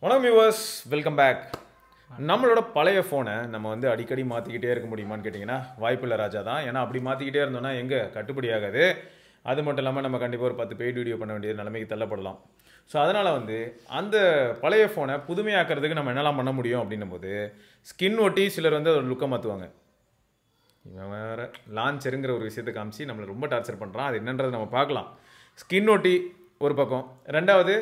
வணக்கம் viewers, welcome back. நம்மளோட பழைய ஃபோனை நம்ம வந்து அடிக்கடி மாற்றிக்கிட்டே இருக்க முடியுமான்னு கேட்டிங்கன்னா வாய்ப்பில்லை ராஜா தான். ஏன்னா அப்படி மாற்றிக்கிட்டே இருந்தோம்னா எங்கே கட்டுப்படி ஆகாது. அது மட்டும் இல்லாமல் நம்ம கண்டிப்பாக ஒரு 10 பெய்ட் வீடியோ பண்ண வேண்டிய நிலைமைக்கு தள்ளப்படலாம். ஸோ அதனால் வந்து அந்த பழைய ஃபோனை புதுமையாக்கிறதுக்கு நம்ம என்னெல்லாம் பண்ண முடியும் அப்படின்னும் போது ஸ்கின் ஒட்டி சிலர் வந்து ஒரு லுக்கை மாற்றுவாங்க. இவன் வேறு லான்ச்சருங்கிற ஒரு விஷயத்தை காமிச்சு நம்மளை ரொம்ப டார்ச்சர் பண்ணுறான். அது என்னன்றதை நம்ம பார்க்கலாம். ஸ்கின் ஒட்டி ஒரு பக்கம், ரெண்டாவது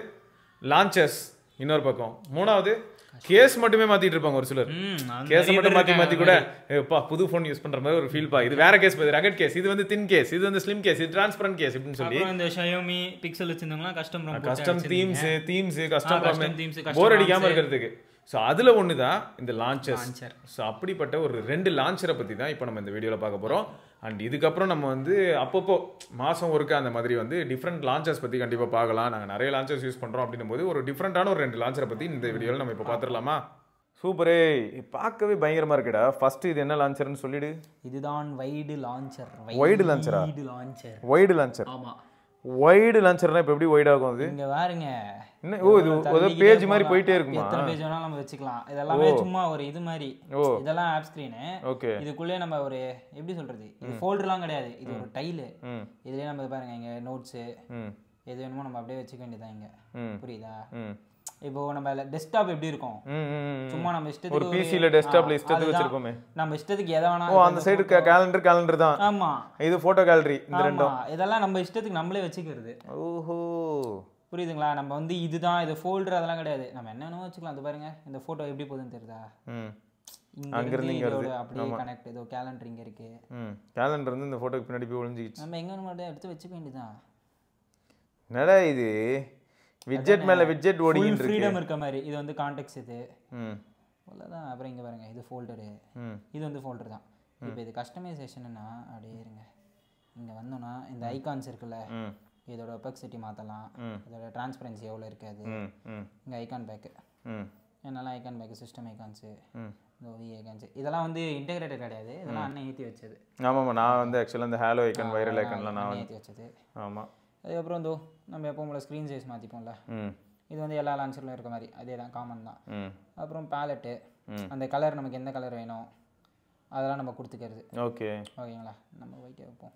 லான்ச்சர்ஸ் இன்னொரு பக்கம், மூணாவது கேஸ் மட்டுமே மாத்திட்டு இருப்பாங்க ஒரு சிலர். கேஸ் மட்டும் மாத்தி கூட புது போன் யூஸ் பண்ற மாதிரி ஒரு ஃபீல் பா. இது வேற கேஸ், ரகட் கேஸ், இது வந்து தின் கேஸ், இது வந்து ஸ்லிம் கேஸ், இது டிரான்ஸ்பரண்ட் கேஸ் இப்படின்னு சொல்லி இந்த Xiaomi Pixel வச்சிருந்தவங்க கஸ்டம் தீம்ஸ் கஸ்டம் போர் அடிக்காம இருக்கிறதுக்கு. ஸோ அதில் ஒன்று தான் இந்த லான்ச்சர்ஸ். ஸோ அப்படிப்பட்ட ஒரு 2 லான்ச்சரை பற்றி தான் இப்போ நம்ம இந்த வீடியோவில் பார்க்க போகிறோம். அண்ட் இதுக்கப்புறம் நம்ம வந்து அப்பப்போ மாதம் ஒருக்க அந்த மாதிரி வந்து டிஃப்ரெண்ட் லான்ச்சர்ஸ் பற்றி கண்டிப்பாக பார்க்கலாம். நாங்கள் நிறைய லான்ச்சர்ஸ் யூஸ் பண்ணுறோம் அப்படின்னும் போது ஒரு டிஃப்ரெண்ட்டான ஒரு 2 லான்ச்சரை பற்றி இந்த வீடியோவில் நம்ம இப்போ பார்த்துடலாமா? சூப்பரே, பார்க்கவே பயங்கரமாக இருக்குடா. ஃபர்ஸ்ட் இது என்ன லான்ச்சர்னு சொல்லிடு. இதுதான் வைடு லான்ச்சர். வைடு லான்ச்சரா? Wide launcher. ஆமா, வைடு லான்ச்சர்னா இப்போ எப்படி வைட் ஆகும்? அது இங்க பாருங்க. என்ன? ஓ, இது ஒரு பேஜ் மாதிரி போயிட்டே இருக்குமா? எத்தனை பேஜ் வேணாலும் நம்ம வச்சுக்கலாம். இதெல்லாம் சும்மா ஒரு இது மாதிரி. இதெல்லாம் ஆப் ஸ்கிரீன். ஓகே. இதுக்குள்ளே நம்ம ஒரு எப்படி சொல்றது, இது ஃபோல்டர்லாம் கிடையாது, இது ஒரு டைல். இதுலயே நம்ம பாருங்க, இங்க நோட்ஸ் எது வேணுமோ நம்ம அப்படியே வச்சுக்க வேண்டியதான் இங்க. புரியுதா? இப்போ நம்ம டெஸ்க்டாப் எப்படி இருக்கும், சும்மா நம்ம இஷ்டத்துக்கு ஒரு பிசில டெஸ்க்டாப்ல இஷ்டத்துக்கு வச்சிருப்போமே, நம்ம இஷ்டத்துக்கு எதை வேணா. ஓ, அந்த சைடு கேலண்டர் தான். ஆமா, இது போட்டோ கேலரி. இந்த ரெண்டும் இதெல்லாம் நம்ம இஷ்டத்துக்கு நம்மளே வச்சுக்கிறது. ஓஹோ, புரியுதுங்களா? நம்ம வந்து இதுதான் இது ஃபோல்டர் அதெல்லாம் கிடையாது, நம்ம என்ன வேணுமோ வச்சுக்கலாம். அது பாருங்க, இந்த போட்டோ எப்படி போகுதுன்னு தெரியுதா? அங்க இருந்து இங்க வருது, அப்படியே கனெக்ட். இதோ கேலண்டர் இங்க இருக்கு. கேலண்டர் வந்து இந்த போட்டோக்கு பின்னாடி போய் ஒளிஞ்சிக்கிச்சு. நம்ம எங்க வேணுமோ எடுத்து வச்சுக்க வேண்டியதான். என்னடா இது விட்ஜெட் மேல விட்ஜெட் ஓடிட்டு இருக்கு. ஃப்ரீடம் இருக்க மாதிரி. இது வந்து கான்டெக்ட்ஸ். இது அவ்வளவுதான். அப்புறம் இங்க பாருங்க, இது ஃபோல்டர், இது வந்து ஃபோல்டர் தான். இப்போ இது கஸ்டமைசேஷன்னா அப்படியே இருங்க, இங்க வந்தோம்னா இந்த ஐகான்ஸ் இருக்குல்ல, இதோட ஒபாசிட்டி மாற்றலாம், இதோட டிரான்ஸ்பரன்சி எவ்வளோ இருக்காது. இங்கே ஐகான் பேக்கு, என்னெல்லாம் ஐகான் பேக்கு, சிஸ்டம் ஐகான்ஸு, இந்த வி ஐகான்ஸு, இதெல்லாம் வந்து இன்டெகிரேட்டட் கிடையாது, இதெல்லாம் அண்ணன் ஏற்றி வச்சது. ஆமாம், நான் வந்து ஆக்சுவலாக இந்த ஹேலோ ஐகான் வைரல் ஐகான்லாம் நான் ஏற்றி வச்சது. ஆமாம். அதுக்கப்புறம் இதோ நம்ம எப்போ போல ஸ்க்ரீன் சைஸ் மாற்றிப்போம்ல, இது வந்து எல்லா லான்ச்சர்லையும் இருக்க மாதிரி அதே தான், காமன் தான். அப்புறம் பேலட்டு, அந்த கலர் நமக்கு எந்த கலர் வேணும் அதெல்லாம் நம்ம கொடுத்துக்கிறது. ஓகே, ஓகேங்களா? நம்ம ஒயிட்டே வைப்போம்,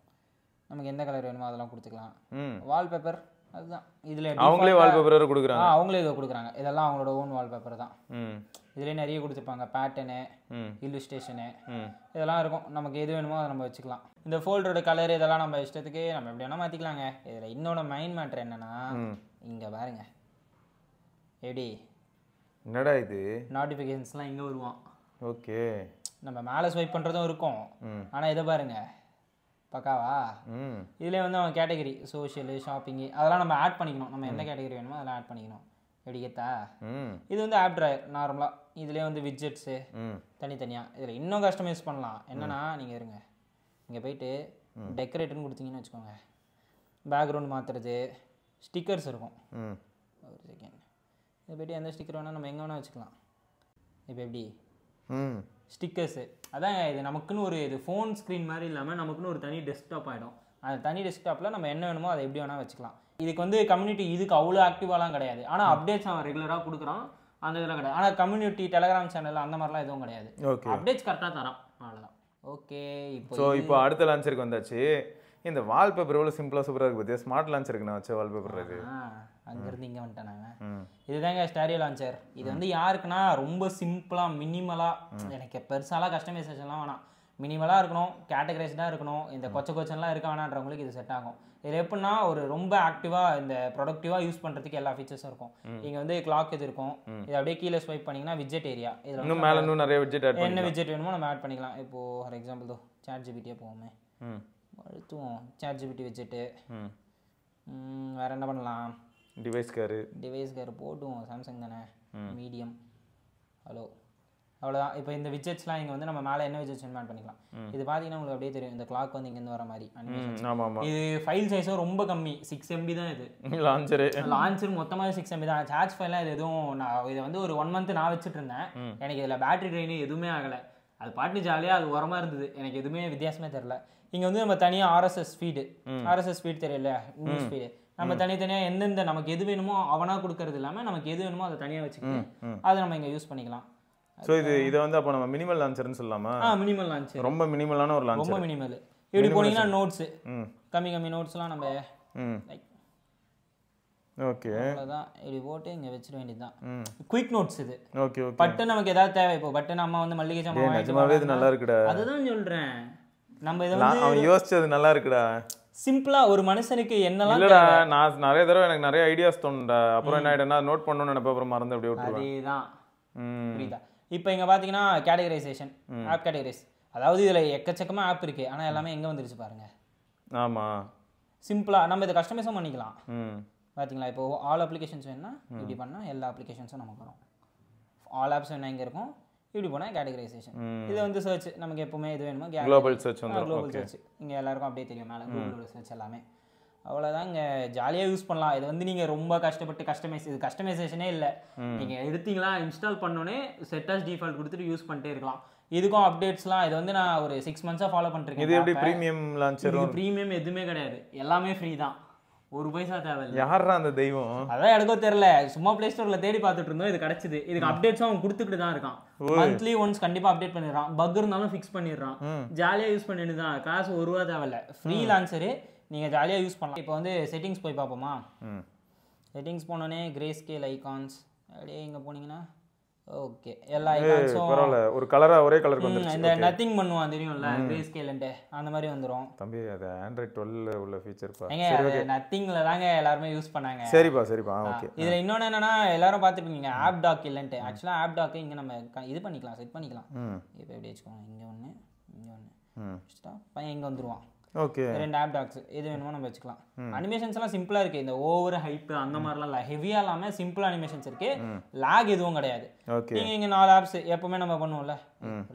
நமக்கு எந்த கலர் வேணுமோ அதெல்லாம் கொடுத்துக்கலாம். வால்பேப்பர் அதுதான், இதில் அவங்களே வால்பேப்பர் கொடுக்குறாங்க. அவங்களே இதை கொடுக்குறாங்க. இதெல்லாம் அவங்களோட ஓன் வால்பேப்பர் தான். இதுலேயே நிறைய கொடுத்துருப்பாங்க, பேட்டர்னு, இல்லுஸ்ட்ரேஷனு, இதெல்லாம் இருக்கும். நமக்கு எது வேணுமோ அதை நம்ம வச்சுக்கலாம். இந்த ஃபோல்டரோட கலர் இதெல்லாம் நம்ம இஷ்டத்துக்கு நம்ம எப்படி வேணால் மாற்றிக்கலாங்க. இதில் இன்னொரு மெயின் மேட்ரு என்னென்னா, இங்கே பாருங்க எப்படி என்னடா இது நோட்டிஃபிகேஷன்ஸ்லாம் இங்கே வருவான். ஓகே, நம்ம மேலே ஸ்வைப் பண்ணுறதும் இருக்கும். ஆனால் இதை பாருங்க பக்காவா. இதுலேயே வந்து அவன் கேட்டகரி சோஷியலு, ஷாப்பிங்கு அதெல்லாம் நம்ம ஆட் பண்ணிக்கணும். நம்ம எந்த கேட்டகரி வேணுமோ அதெல்லாம் ஆட் பண்ணிக்கணும். எப்படி கேட்டா, இது வந்து ஆப் ட்ராயர் நார்மலாக. இதுலேயே வந்து விட்ஜெட்ஸு தனித்தனியாக. இதில் இன்னும் கஸ்டமைஸ் பண்ணலாம். என்னென்னா, நீங்கள் இருங்க, இங்கே போயிட்டு டெக்கரேட்டுன்னு கொடுத்தீங்கன்னு வச்சுக்கோங்க, பேக்ரவுண்ட் மாற்றுறது, ஸ்டிக்கர்ஸ் இருக்கும். ஒரு செகண்ட், இதை போய்ட்டு எந்த ஸ்டிக்கர் வேணால் நம்ம எங்கே வேணால் வச்சுக்கலாம். இப்போ எப்படி ஸ்டிக்கர்ஸு, அதான் இது நமக்குன்னு ஒரு இது ஃபோன் ஸ்க்ரீன் மாதிரி இல்லாமல் நமக்குன்னு ஒரு தனி டெஸ்க்டாப் ஆகிடும். அந்த தனி டெஸ்க்டாப்பில் நம்ம என்ன வேணுமோ அதை எப்படி வேணால் வச்சுக்கலாம். இதுக்கு வந்து கம்யூனிட்டி இதுக்கு அவ்வளோ ஆக்டிவாலாம் கிடையாது. ஆனால் அப்டேட்ஸ் அவன் ரெகுலராக கொடுக்குறான், அந்த இதெல்லாம் கிடையாது. ஆனால் கம்யூனிட்டி டெலகிராம் சேனல் அந்த மாதிரிலாம் எதுவும் கிடையாது. அப்டேட்ஸ் கரெக்டாக தரான், அவ்வளோதான். ஓகே, இப்போ அடுத்த லான்ச்சருக்கு வந்தாச்சு. இந்த வால்பேப்பர் எவ்வளோ சிம்பிளாக சூப்பராக இருக்குது பார்த்தியா? ஸ்மார்ட் லான்ச்சருக்கு நான் வச்ச வால்பேப்பர் இது. அங்கேருந்து இங்கே வந்துட்டேன். இதுதாங்க ஸ்டேரியோ லான்ச்சர். இது வந்து யாருக்குன்னா ரொம்ப சிம்பிளாக மினிமலாக, எனக்கு பெருசாலாம் கஸ்டமைசேஷன்லாம் வேணாம், மினிமலாக இருக்கணும், கேட்டகரைஸ்டாக இருக்கணும், இந்த கொச்சன்லாம் இருக்க வேணான்றவங்களுக்கு இது செட் ஆகும். இது எப்படின்னா ஒரு ரொம்ப ஆக்டிவாக இந்த ப்ரொடக்டிவாக யூஸ் பண்ணுறதுக்கு எல்லா ஃபீச்சர்ஸும் இருக்கும். இங்கே வந்து கிளாக் இது இருக்கும். இது அப்படியே கீழே ஸ்வைப் பண்ணிங்கன்னா விட்ஜெட் ஏரியா. இதில் இன்னும் மேலே இன்னும் நிறைய விட்ஜெட் ஆட் என்ன விட்ஜெட் வேணுமோ நம்ம ஆட் பண்ணிக்கலாம். இப்போது ஃபார் எக்ஸாம்பிள் தோ சாட் ஜிபிடியே போவோமே, அழுத்துவோம் சாட் ஜிபிடி விட்ஜெட்டு. வேறு என்ன பண்ணலாம்? டிவைஸ் கேர் போட்டுவோம், சாம்சங் தானே, மீடியம், ஹலோ, அவ்வளோதான். இப்போ இந்த விட்ஜெட்ஸ்லாம் இங்கே வந்து நம்ம மேலே என்ன விட்ஜெட்ஸ் ஆட் பண்ணிக்கலாம். இது பார்த்தீங்கன்னா உங்களுக்கு அப்படியே தெரியும், இந்த கிளாக் வந்து இங்கேருந்து வர மாதிரி அனிமேஷன். இது ஃபைல் சைஸும் ரொம்ப கம்மி, 6 MB தான். இது லான்ச்சர் மொத்தமாக 6 MB தான். சார்ஜ் ஃபைலாம் இது எதுவும் நான் இதை வந்து ஒரு 1 month நான் வச்சுட்டு இருந்தேன். எனக்கு இதில் பேட்டரி ட்ரெயின் எதுவுமே ஆகலை. அது பாட்டு ஜாலியாக அது உரமாக இருந்தது. எனக்கு எதுவுமே வித்தியாசமே தெரில. இங்கே வந்து நம்ம தனியாக ஆர்எஸ்எஸ் ஃபீடு தெரியல, நியூஸ் ஃபீடு நம்ம தனித்தனியாக எந்தெந்த நமக்கு எது வேணுமோ அவனாக கொடுக்கறது இல்லாமல் நமக்கு எது வேணுமோ அதை தனியாக வச்சுக்கிட்டு அதை நம்ம இங்கே யூஸ் பண்ணிக்கலாம். ஸோ இதை வந்து அப்போ நம்ம மினிமல் லான்ச்சர்னு சொல்லலாமா? மினிமல் லான்ச்சர், ரொம்ப மினிமலான ஒரு லான்ச்சர், ரொம்ப மினிமல். இப்படி போனீங்கன்னா நோட்ஸு கம்மி நோட்ஸ்லாம் நம்ம லைக் ஓகே அவ்வளோதான் இப்படி போட்டு இங்கே வச்சிட வேண்டியது தான். குயிக் நோட்ஸ் இது. Okay okay. பட்டு நமக்கு ஏதாவது தேவை, இப்போ பட்டு நம்ம வந்து மல்லிகை சாமான் நிஜமாவே இது நல்லா இருக்குடா. அதுதான் சொல்கிறேன், நம்ம இதை வந்து அவன் யோசிச்சது நல்லா இருக்குடா. சிம்பிளா ஒரு மனுஷனுக்கு என்னெல்லாம் இல்லடா, நான் நிறைய தடவை எனக்கு நிறைய ஐடியாஸ் தோணுடா, அப்புறம் என்ன ஆயிடுனா நோட் பண்ணணும்னு நினைப்பேன், அப்புறம் மறந்து அப்படியே விட்டுருவேன். அதேதான். புரியுதா? இப்போ இங்கே பார்த்தீங்கன்னா கேட்டகரைசேஷன், ஆப் கேட்டகரைஸ், அதாவது இதில் எக்கச்சக்கமாக ஆப் இருக்குது, ஆனால் எல்லாமே எங்கே வந்துருச்சு பாருங்கள். ஆமாம், சிம்பிளாக நம்ம இதை கஸ்டமைஸும் பண்ணிக்கலாம். பார்த்தீங்களா? இப்போ ஆல் அப்ளிகேஷன்ஸ் வேணுன்னா இப்படி பண்ணால் எல்லா அப்ளிகேஷன்ஸும் நமக்கு வரும். ஆல் ஆப்ஸ் வேணா இங்கே இருக்கும், இப்படி போனால் கேட்டகரைசேஷன். இது வந்து சர்ச், நமக்கு எப்பவுமே இது வேணுமோ குளோபல் சர்ச், குளோபல் சர்ச் இங்கே எல்லாருக்கும் அப்படியே தெரியும், மேலே கூகுளோட சர்ச் எல்லாமே. அவ்வளோதான், இங்கே ஜாலியாக யூஸ் பண்ணலாம். இது வந்து நீங்கள் ரொம்ப கஷ்டப்பட்டு இது கஸ்டமைசேஷனே இல்லை, நீங்கள் எடுத்தீங்களா இன்ஸ்டால் பண்ணோன்னே செட்டாஸ் டிஃபால்ட் கொடுத்துட்டு யூஸ் பண்ணிட்டே இருக்கலாம். இதுக்கும் அப்டேட்ஸ்லாம் இது வந்து நான் ஒரு 6 months ஃபாலோ பண்ணிருக்கேன். இது எப்படி ப்ரீமியம் லான்ச்சர்? ப்ரீமியம் எதுவுமே கிடையாது, எல்லாமே ஃப்ரீ தான், ஒரு பைசா தேவையில்லை. யாரா அந்த தெய்வம்? அதான் எனக்கும் தெரியல, சும்மா பிளே ஸ்டோர்ல தேடி பார்த்துட்டு இருந்தோம், இது கிடைச்சது. இதுக்கு அப்டேட்ஸும் அவன் கொடுத்துட்டு தான் இருக்கான். மந்த்லி ஒன்ஸ் கண்டிப்பா அப்டேட் பண்ணிடுறான், பக் இருந்தாலும் ஃபிக்ஸ் பண்ணிடுறான். ஜாலியா யூஸ் பண்ணிட்டு தான், காசு ₹1 தேவையில்ல, ஃப்ரீ லான்ச்சரு, நீங்க ஜாலியா யூஸ் பண்ணலாம். இப்போ வந்து செட்டிங்ஸ் போய் பார்ப்போமா? செட்டிங்ஸ் போனோடனே கிரே ஸ்கேல் ஐகான்ஸ், அப்படியே இங்கே போனீங்கன்னா ஓகே எல்லா ஐகான்ஸும் பரவாயில்ல, ஒரு கலரா ஒரே கலருக்கு வந்துருச்சு. இந்த நத்திங் பண்ணுவான் தெரியும்ல, கிரே ஸ்கேல்ன்ட்டு அந்த மாதிரி வந்துரும். தம்பி அது Android 12 உள்ள ஃபீச்சர் பா. ஏங்க நத்திங்ல தாங்க எல்லாரும் யூஸ் பண்ணாங்க. சரிப்பா ஓகே. இதுல இன்னொன்னு என்னன்னா, எல்லாரும் பார்த்துருப்பீங்க ஆப் டாக் இல்லன்ட்டு. ஆக்சுவலா ஆப் டாக் இங்க நம்ம இது பண்ணிக்கலாம், செட் பண்ணிக்கலாம். இப்போ எப்படி வச்சுக்கோங்க, இங்க ஒன்று பையன் இங்க வந்துருவான். ஓகே, 2 ஆப் டாக்ஸ் எது வேணுமோ நம்ம வச்சுக்கலாம். அனிமேஷன்ஸ் எல்லாம் சிம்பிளா இருக்கு, இந்த ஓவர் ஹைப் அந்த மாதிரிலாம் இல்லை, ஹெவியா இல்லாம சிம்பிள் அனிமேஷன்ஸ் இருக்கு, லாக் எதுவும் கிடையாது. நீங்க இங்க 4 ஆப்ஸ் எப்பவுமே நம்ம பண்ணுவோம்ல,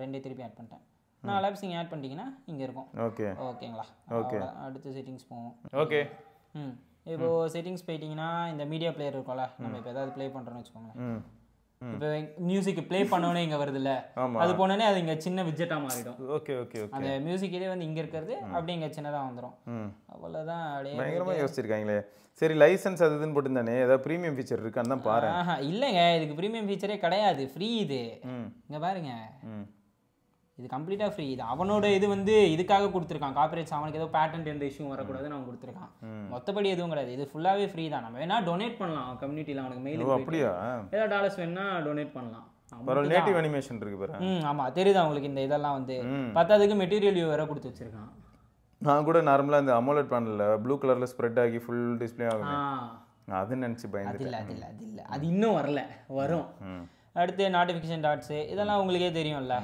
2 திருப்பி ஆட் பண்ணிட்டேன், 4 ஆப்ஸ் இங்க ஆட் பண்ணிட்டீங்கன்னா இங்க இருக்கும். ஓகேங்களா? அடுத்து செட்டிங்ஸ் போவோம். ஓகே, இப்போ செட்டிங்ஸ் போயிட்டீங்கன்னா இந்த மீடியா பிளேயர் இருக்கும்ல, நம்ம இப்போ ஏதாவது ப்ளே பண்றோம்னு வச்சுக்கோங்களேன். இப்போ மியூசிக் ப்ளே பண்ணோன்னே இங்க வருதுல்ல, அது போனோடனே அது இங்க சின்ன விட்ஜெட்டா மாறிடும். Okay okay okay. அந்த மியூசிக் இதே வந்து இங்க இருக்கிறது அப்படியே இங்க சின்னதா வந்துரும். அவ்வளவுதான். அப்படியே பயங்கரமா யோசிச்சிருக்காங்களே. சரி, லைசன்ஸ் அது இதுன்னு போட்டுதானே, ஏதாவது பிரீமியம் ஃபீச்சர் இருக்கான்னு தான் பாரு. இல்லைங்க, இதுக்கு பிரீமியம் ஃபீச்சரே கிடையாது, ஃப்ரீ இது. இங்க பாருங்க, இது கம்ப்ளீட்டா ஃப்ரீ. இது அவனோட இது வந்து இதுக்காக கொடுத்துருக்கான், காப்பிரைட்ஸ், அவனுக்கு ஏதோ பேட்டன்ட் எந்த இஷ்யூ வரக்கூடாதுன்னு அவன் கொடுத்துருக்கான். மொத்தப்படி எதுவும் கிடையாது, இது ஃபுல்லாவே ஃப்ரீ தான். நம்ம வேணா டொனேட் பண்ணலாம் கம்யூனிட்டியில், அவனுக்கு மெயில். அப்படியா? ஏதாவது டாலர்ஸ் வேணா டொனேட் பண்ணலாம். நேட்டிவ் அனிமேஷன் இருக்கு பாரு. ஆமா, தெரியுது உங்களுக்கு இந்த இதெல்லாம் வந்து. பத்தாவதுக்கு மெட்டீரியல் வியூ வேற கொடுத்து வச்சிருக்கான். நான் கூட நார்மலா இந்த AMOLED பேனல்ல ப்ளூ கலர்ல ஸ்ப்ரெட் ஆகி ஃபுல் டிஸ்ப்ளே ஆகும், அது நினைச்சு பயந்துட்டேன். அது இல்ல அது இன்னும் வரல, வரும். அடுத்து நோட்டிஃபிகேஷன் டாட்ஸ், இதெல்லாம் உங்களுக்கே தெரியும்ல.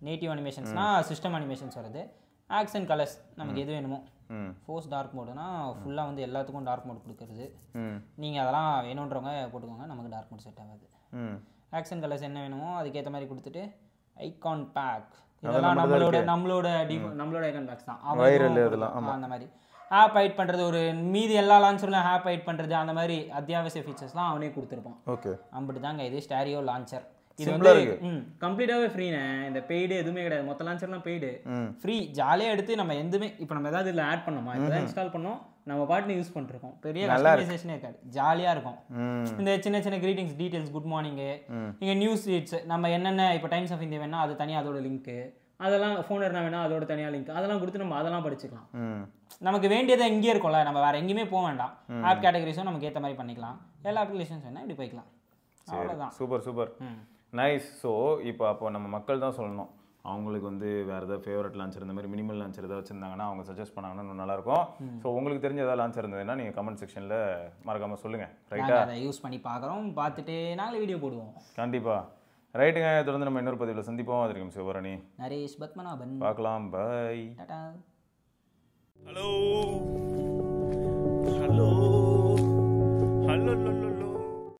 நேட்டிவ் அனிமேஷன்ஸ்னா சிஸ்டம் அனிமேஷன்ஸ் வருது. ஆக்ஷன் கலர்ஸ் நமக்கு எது வேணுமோ. ஃபோர்ஸ் டார்க் மோடுனா ஃபுல்லாக வந்து எல்லாத்துக்கும் டார்க் மோட் கொடுக்குறது. நீங்கள் அதெல்லாம் வேணுன்றவங்க போட்டுக்கோங்க, நமக்கு டார்க் மோட் செட் ஆகாது. ஆக்ஷன் கலர்ஸ் என்ன வேணுமோ அதுக்கேற்ற மாதிரி கொடுத்துட்டு ஐகான் பேக், இதெல்லாம் நம்மளோட ஐகான் பேக்ஸ் தான். அந்த மாதிரி ஆப் ஹைட் பண்ணுறது, ஒரு மீதி எல்லா லான்ச்சர்லாம் ஆப் ஹைட் பண்ணுறது, அந்த மாதிரி அத்தியாவசிய ஃபீச்சர்ஸ்லாம் அவனே கொடுத்துருப்பான். ஓகே, அப்படி தாங்க இது ஸ்டேரியோ லான்ச்சர். இது வந்து கம்ப்ளீட்டாவே ஃப்ரீனே, இந்த பெய்டு எதுவுமே கிடையாது. மொத்த லான்ச்சர்லாம் பெய்டு, ஃப்ரீ. ஜாலியாக எடுத்து நம்ம எதுவுமே இப்போ நம்ம ஏதாவது இதில் ஆட் பண்ணோமா, இப்போ இன்ஸ்டால் பண்ணோம், நம்ம பாட்டுன்னு யூஸ் பண்ணிருக்கோம், பெரிய கஸ்டமைசேஷனே இருக்காது, ஜாலியாக இருக்கும். இந்த சின்ன சின்ன கிரீட்டிங்ஸ், டீடைல்ஸ், குட் மார்னிங்கு, இங்கே நியூஸ் ஃபீட்ஸ், நம்ம என்னென்ன இப்போ டைம்ஸ் ஆஃப் இந்தியா வேணா அது தனியாக அதோட லிங்க்கு, அதெல்லாம் ஃபோன் இருந்தால் வேணா அதோட தனியாக லிங்க், அதெல்லாம் கொடுத்து நம்ம அதெல்லாம் படிச்சுக்கலாம். நமக்கு வேண்டியதை இங்கேயே இருக்கும்ல, நம்ம வேற எங்கேயுமே போக வேண்டாம். ஆப் கேட்டகரிஸும் நமக்கு ஏற்ற மாதிரி பண்ணிக்கலாம், எல்லா அப்ளிகேஷன்ஸ் வேணா இப்படி போய்க்கலாம். அவ்வளோதான். Super nice. ஸோ அப்போ நம்ம மக்கள் தான் சொல்லணும், அவங்களுக்கு வந்து வேறு ஏதாவது ஃபேவரட் லான்ச்சர் இந்த மாதிரி மினிமல் லான்ச்சர் ஏதாவது வச்சுருந்தாங்கன்னா அவங்க சஜஸ்ட் பண்ணாங்கன்னா இன்னும் நல்லாயிருக்கும். ஸோ உங்களுக்கு தெரிஞ்ச ஏதாவது லான்ச்சர் இருந்ததுன்னா நீங்கள் கமெண்ட் செக்ஷனில் மறக்காமல் சொல்லுங்கள். ரைட்டா? அதை யூஸ் பண்ணி பார்க்குறோம், பார்த்துட்டு நாங்களே வீடியோ போடுவோம் கண்டிப்பாக. ரைட்டுங்க, தொடர்ந்து நம்ம இன்னொரு பதிவில் சந்திப்போம். அது இருக்கும் சிவபரணி, நரேஷ், பத்மநாபன். பார்க்கலாம், bye. Tata. Hello hello hello.